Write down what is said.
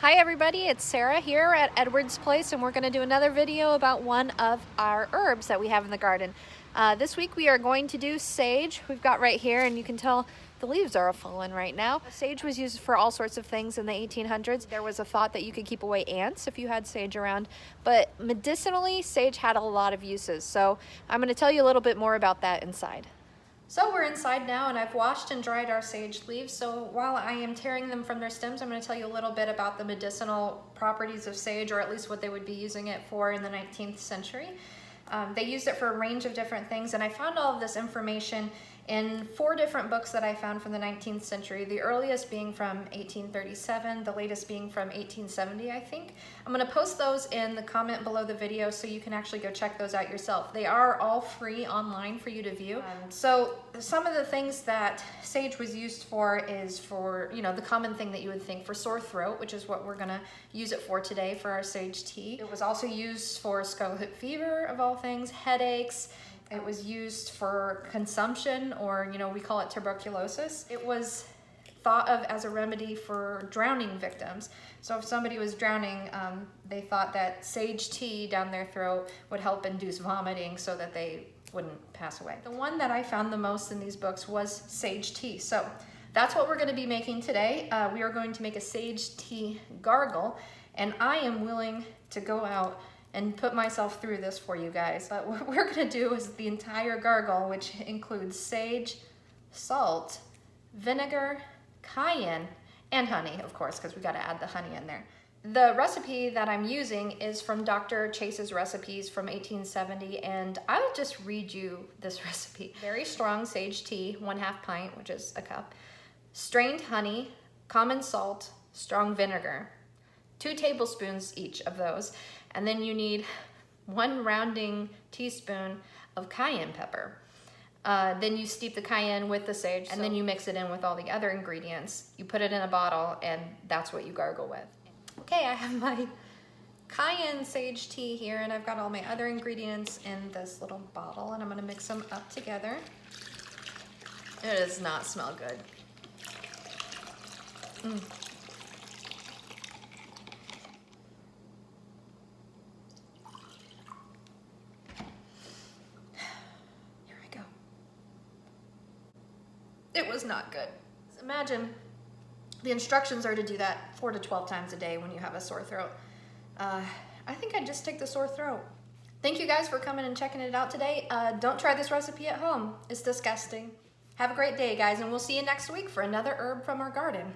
Hi everybody, it's Sarah here at Edward's Place, and we're going to do another video about one of our herbs that we have in the garden. This week we are going to do sage. We've got right here, and you can tell the leaves are fallen right now. Sage was used for all sorts of things in the 1800s. There was a thought that you could keep away ants if you had sage around, but medicinally, sage had a lot of uses. So I'm going to tell you a little bit more about that inside. So we're inside now, and I've washed and dried our sage leaves. So while I am tearing them from their stems, I'm going to tell you a little bit about the medicinal properties of sage, or at least what they would be using it for in the 19th century. They used it for a range of different things, and I found all of this information in 4 different books that I found from the 19th century, the earliest being from 1837, the latest being from 1870, I think. I'm going to post those in the comment below the video so you can actually go check those out yourself. They are all free online for you to view. So some of the things that sage was used for is for, the common thing that you would think for sore throat, which is what we're going to use it for today for our sage tea. It was also used for scarlet fever, of all things, headaches. It was used for consumption, or we call it tuberculosis. It was thought of as a remedy for drowning victims. So if somebody was drowning, they thought that sage tea down their throat would help induce vomiting so that they wouldn't pass away. The one that I found the most in these books was sage tea. So that's what we're going to be making today. We are going to make a sage tea gargle, and I am willing to go out and put myself through this for you guys. But what we're gonna do is the entire gargle, which includes sage, salt, vinegar, cayenne, and honey, of course, because we gotta add the honey in there. The recipe that I'm using is from Dr. Chase's recipes from 1870, and I'll just read you this recipe. Very strong sage tea, 1/2 pint, which is a cup, strained honey, common salt, strong vinegar, 2 tablespoons each of those. And then you need 1 rounding teaspoon of cayenne pepper. Then you steep the cayenne with the sage, and then you mix it in with all the other ingredients. You put it in a bottle, and that's what you gargle with. Okay, I have my cayenne sage tea here, and I've got all my other ingredients in this little bottle, and I'm gonna mix them up together. It does not smell good. It was not good. Imagine the instructions are to do that 4 to 12 times a day when you have a sore throat. I think I'd just take the sore throat. Thank you guys for coming and checking it out today. Don't try this recipe at home. It's disgusting. Have a great day, guys, and we'll see you next week for another herb from our garden.